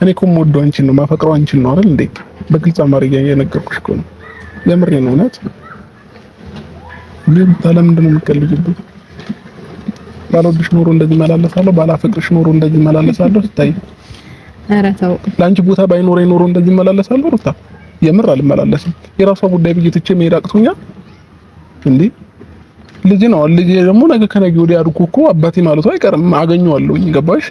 እኔ እኮ የምወደው አንቺን ነው ማፈቅረው አንቺን ነው አይደል እንዴ? በግልጽ አማርኛ እየነገርኩሽ እኮ ነው። የምሬን ነው። እውነት ለምንድን ነው የምትቀልጂብኝ? ባልወድሽ ኖሮ እንደዚህ መላለሳለሁ፣ ባላፈቅርሽ ኖሮ እንደዚህ መላለሳለሁ። ስታይ ኧረ ተው። ለአንቺ ቦታ ባይኖረኝ ኖሮ እንደዚህ መላለሳለሁ። ሩታ የምር አልመላለስም። የራሷ ጉዳይ ብዬ ትቼ መሄድ አቅቶኛል እንዴ? ልጅ ነው። ልጅ ደግሞ ነገ ከነገ ወዲያ አድጎ እኮ አባቴ ማለቱ አይቀርም፣ አገኘዋለሁኝ። ገባሽ?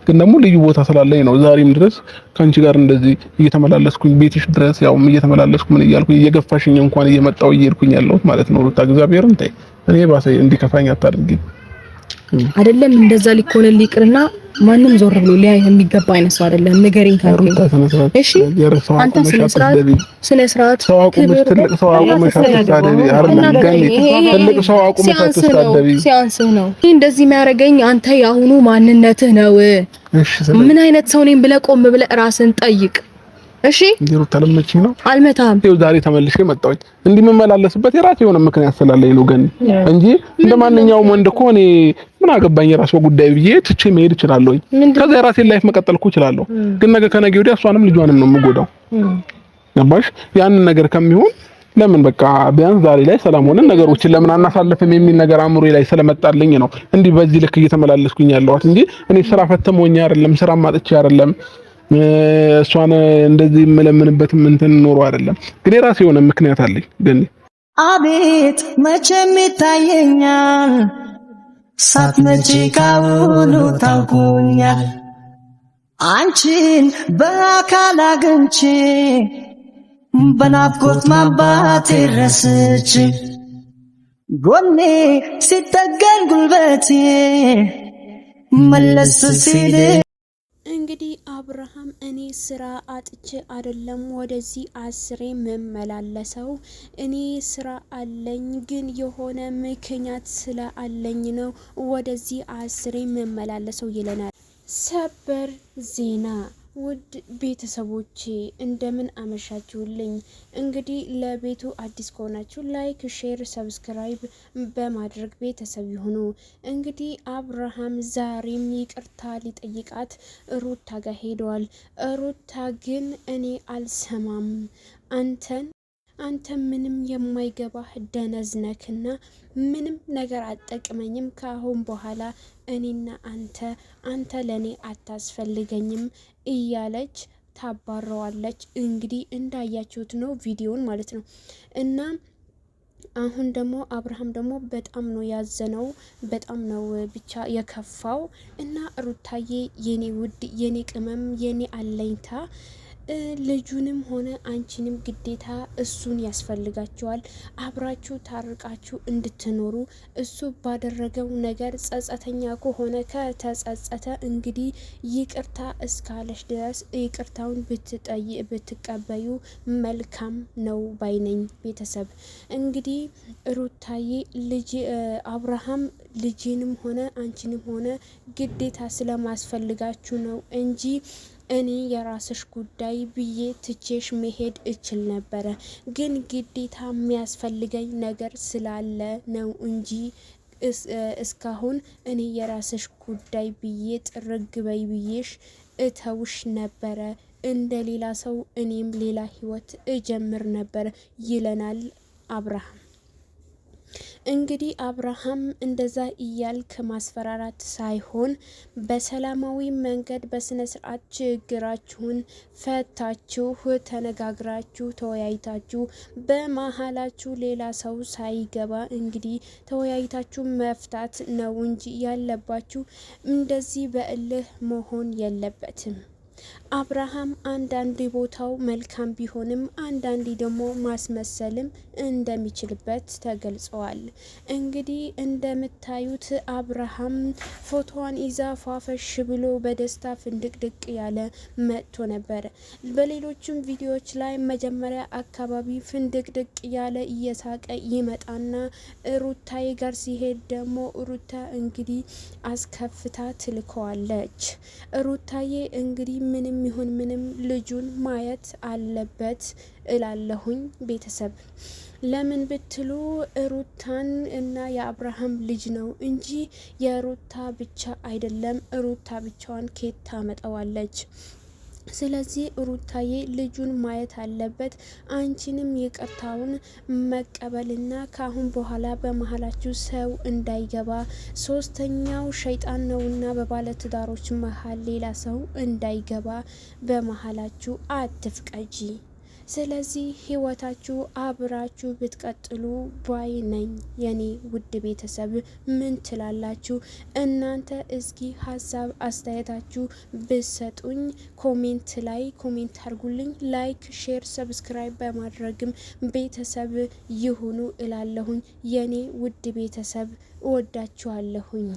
ግን ደግሞ ልዩ ቦታ ስላለኝ ነው ዛሬም ድረስ ካንቺ ጋር እንደዚህ እየተመላለስኩኝ ቤትሽ ድረስ ያውም እየተመላለስኩ ምን እያልኩኝ እየገፋሽኝ እንኳን እየመጣሁ እየሄድኩኝ ያለሁት ማለት ነው። ሩታ እግዚአብሔርን ተይ፣ እኔ ባሰ እንዲከፋኝ አታድርጊ። አይደለም እንደዛ ሊኮነል ይቅርና ማንም ዞር ብሎ ሊያይ የሚገባ አይነት ሰው አይደለም። ንገሪኝ ካልኩኝ እሺ፣ አንተ ስነ ስርዓት ሰው አቁመሽ ትልቅ ሰው አቁመሽ አትሳደቢ። አይደለም ትልቅ ሰው አቁመሽ አትሳደቢ። ሲያንስህ ነው እንደዚህ የሚያደርገኝ አንተ ያሁኑ ማንነትህ ነው። ምን አይነት ሰው ነኝ ብለህ ቆም ብለህ ራስን ጠይቅ። እሺ እንዴው ተለመችኝ ነው አልመታም። ይኸው ዛሬ ተመልሼ መጣሁኝ። እንዲህ መመላለስበት የራሴ የሆነ ምክንያት ስላለኝ ነው ገኒ እንጂ እንደማንኛውም ወንድ እኮ እኔ ምን አገባኝ የራሷ ጉዳይ ብዬ ትቼ መሄድ እችላለሁ። ከዛ የራሴን ላይፍ መቀጠል እኮ እችላለሁ። ግን ነገ ከነገ ወዲያ እሷንም ልጇንም ነው የምጎዳው። ገባሽ? ያንን ነገር ከሚሆን ለምን በቃ ቢያንስ ዛሬ ላይ ሰላም ሆነን ነገሮችን ለምን አናሳልፍም የሚል ነገር አእምሮዬ ላይ ስለመጣልኝ ነው እንዲህ በዚህ ልክ እየተመላለስኩኝ ያለሁት እንጂ እኔ ስራ ፈተሞኝ አይደለም፣ ስራ ማጥቼ አይደለም፣ እሷን እንደዚህ የምለምንበትም እንትን ኖሮ አይደለም። ግን የራሴ የሆነ ምክንያት አለኝ። ግን አቤት መቼም ይታየኛል ሳትመጪ ካሁኑ ታውቁኛል አንቺን በአካል አግኝቼ በናፍቆት ማባቴ ረስቼ ጎኔ ሲጠገን ጉልበቴ መለስ ሲል እንግዲህ አብርሃም እኔ ስራ አጥቼ አይደለም ወደዚህ አስሬ መመላለሰው እኔ ስራ አለኝ ግን የሆነ ምክንያት ስላለኝ ነው ወደዚህ አስሬ መመላለሰው ይለናል። ሰበር ዜና ውድ ቤተሰቦቼ እንደምን አመሻችሁልኝ። እንግዲህ ለቤቱ አዲስ ከሆናችሁ ላይክ፣ ሼር፣ ሰብስክራይብ በማድረግ ቤተሰብ ይሁኑ። እንግዲህ አብርሃም ዛሬም ይቅርታ ሊጠይቃት ሩታ ጋር ሄደዋል። ሩታ ግን እኔ አልሰማም አንተ ምንም የማይገባህ ደነዝ ነክና ምንም ነገር አጠቅመኝም። ከአሁን በኋላ እኔና አንተ ለኔ አታስፈልገኝም እያለች ታባረዋለች። እንግዲህ እንዳያችሁት ነው ቪዲዮን ማለት ነው። እና አሁን ደግሞ አብርሃም ደግሞ በጣም ነው ያዘነው፣ በጣም ነው ብቻ የከፋው። እና ሩታዬ የኔ ውድ፣ የኔ ቅመም፣ የኔ አለኝታ ልጁንም ሆነ አንቺንም ግዴታ እሱን ያስፈልጋቸዋል። አብራችሁ ታርቃችሁ እንድትኖሩ እሱ ባደረገው ነገር ጸጸተኛ ከሆነ ከተጸጸተ እንግዲህ ይቅርታ እስካለሽ ድረስ ይቅርታውን ብትቀበዩ መልካም ነው ባይነኝ። ቤተሰብ እንግዲህ ሩታዬ አብርሃም ልጅንም ሆነ አንቺንም ሆነ ግዴታ ስለማስፈልጋችሁ ነው እንጂ እኔ የራስሽ ጉዳይ ብዬ ትቼሽ መሄድ እችል ነበረ። ግን ግዴታ የሚያስፈልገኝ ነገር ስላለ ነው እንጂ እስካሁን እኔ የራስሽ ጉዳይ ብዬ ጥርግ በይ ብዬሽ እተውሽ ነበረ። እንደ ሌላ ሰው እኔም ሌላ ህይወት እጀምር ነበር ይለናል አብርሃም። እንግዲህ አብርሃም እንደዛ እያልክ ማስፈራራት ሳይሆን በሰላማዊ መንገድ በስነ ስርዓት ችግራችሁን ፈታችሁ ተነጋግራችሁ ተወያይታችሁ በመሀላችሁ ሌላ ሰው ሳይገባ እንግዲህ ተወያይታችሁ መፍታት ነው እንጂ ያለባችሁ እንደዚህ በእልህ መሆን የለበትም። አብርሃም አንዳንድ ቦታው መልካም ቢሆንም አንዳንዴ ደግሞ ማስመሰልም እንደሚችልበት ተገልጸዋል። እንግዲህ እንደምታዩት አብርሃም ፎቶዋን ይዛ ፏፈሽ ብሎ በደስታ ፍንድቅድቅ ያለ መጥቶ ነበር። በሌሎችም ቪዲዮዎች ላይ መጀመሪያ አካባቢ ፍንድቅድቅ ያለ እየሳቀ ይመጣና ሩታዬ ጋር ሲሄድ ደግሞ ሩታ እንግዲህ አስከፍታ ትልከዋለች። ሩታዬ እንግዲህ ምንም ይሁን ምንም ልጁን ማየት አለበት እላለሁኝ ቤተሰብ። ለምን ብትሉ ሩታን እና የአብርሃም ልጅ ነው እንጂ የሩታ ብቻ አይደለም። ሩታ ብቻዋን ኬት ታመጣዋለች? ስለዚህ ሩታዬ ልጁን ማየት አለበት። አንቺንም ይቅርታውን መቀበልና ካሁን በኋላ በመሀላችሁ ሰው እንዳይገባ፣ ሶስተኛው ሸይጣን ነውና በባለትዳሮች መሀል ሌላ ሰው እንዳይገባ በመሀላችሁ አትፍቀጂ። ስለዚህ ህይወታችሁ አብራችሁ ብትቀጥሉ ባይ ነኝ። የኔ ውድ ቤተሰብ ምን ትላላችሁ እናንተ? እስኪ ሀሳብ አስተያየታችሁ ብሰጡኝ ኮሜንት ላይ ኮሜንት አድርጉልኝ። ላይክ፣ ሼር፣ ሰብስክራይብ በማድረግም ቤተሰብ ይሁኑ እላለሁኝ። የኔ ውድ ቤተሰብ እወዳችኋለሁኝ።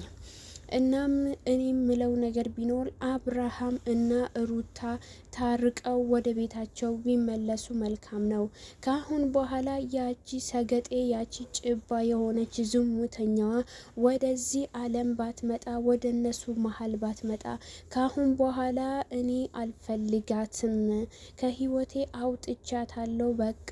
እናም እኔ ምለው ነገር ቢኖር አብርሃም እና ሩታ ታርቀው ወደ ቤታቸው ቢመለሱ መልካም ነው። ካሁን በኋላ ያቺ ሰገጤ ያቺ ጭባ የሆነች ዝሙተኛዋ ወደዚህ ዓለም ባትመጣ፣ ወደ እነሱ መሀል ባትመጣ፣ ካሁን በኋላ እኔ አልፈልጋትም፣ ከህይወቴ አውጥቻታለሁ፣ በቃ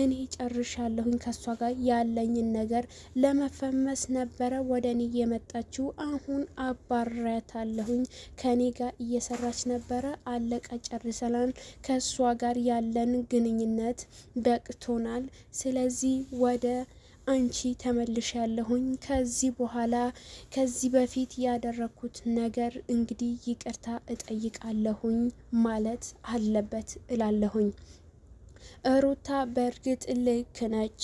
እኔ ጨርሻለሁኝ። ከሷ ጋር ያለኝን ነገር ለመፈመስ ነበረ ወደ እኔ የመጣችው፣ አሁን አባራታለሁኝ። ከኔ ጋር እየሰራች ነበረ፣ አለቀ፣ ጨርሰናል። ከሷ ጋር ያለን ግንኙነት በቅቶናል። ስለዚህ ወደ አንቺ ተመልሻለሁኝ። ከዚህ በኋላ ከዚህ በፊት ያደረኩት ነገር እንግዲህ ይቅርታ እጠይቃለሁኝ ማለት አለበት እላለሁኝ። ሩታ በእርግጥ ልክ ነች።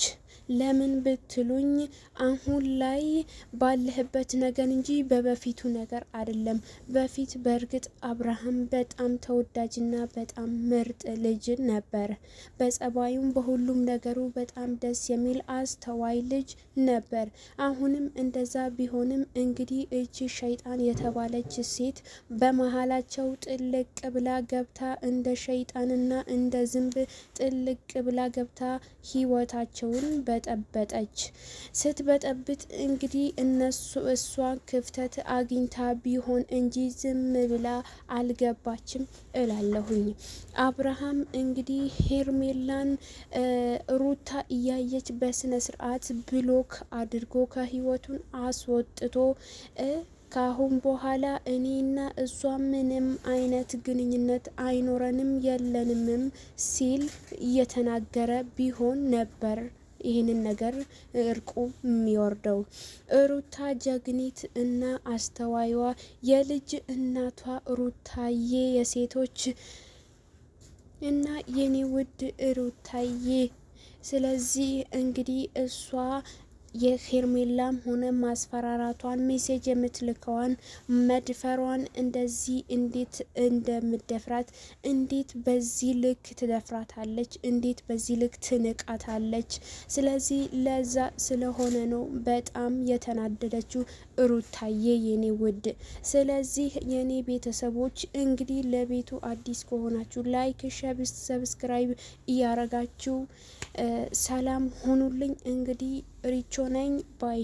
ለምን ብትሉኝ አሁን ላይ ባለህበት ነገር እንጂ በበፊቱ ነገር አይደለም። በፊት በእርግጥ አብርሃም በጣም ተወዳጅና በጣም ምርጥ ልጅ ነበር። በጸባዩም በሁሉም ነገሩ በጣም ደስ የሚል አስተዋይ ልጅ ነበር። አሁንም እንደዛ ቢሆንም እንግዲህ እቺ ሸይጣን የተባለች ሴት በመሀላቸው ጥልቅ ብላ ገብታ እንደ ሸይጣንና እንደ ዝንብ ጥልቅ ብላ ገብታ ህይወታቸውን በጠበጠች። ስትበጠብጥ እንግዲህ እሷ ክፍተት አግኝታ ቢሆን እንጂ ዝም ብላ አልገባችም እላለሁኝ። አብርሃም እንግዲህ ሄርሜላን ሩታ እያየች በስነ ስርዓት ብሎክ አድርጎ ከህይወቱን አስወጥቶ ካሁን በኋላ እኔና እሷ ምንም አይነት ግንኙነት አይኖረንም የለንምም ሲል እየተናገረ ቢሆን ነበር ይህንን ነገር እርቁ የሚወርደው። ሩታ ጀግኒት እና አስተዋይዋ የልጅ እናቷ ሩታዬ የሴቶች እና የኔ ውድ ሩታዬ፣ ስለዚህ እንግዲህ እሷ የሄርሜላም ሆነ ማስፈራራቷን ሜሴጅ የምትልከዋን መድፈሯን እንደዚህ እንዴት እንደምደፍራት እንዴት በዚህ ልክ ትደፍራታለች፣ እንዴት በዚህ ልክ ትንቃታለች። ስለዚህ ለዛ ስለሆነ ነው በጣም የተናደደችው ሩታዬ የኔ ውድ። ስለዚህ የኔ ቤተሰቦች እንግዲህ ለቤቱ አዲስ ከሆናችሁ ላይክ፣ ሰብስክራይብ እያረጋችሁ ሰላም ሆኑልኝ። እንግዲህ ሪቾ ነኝ ባይ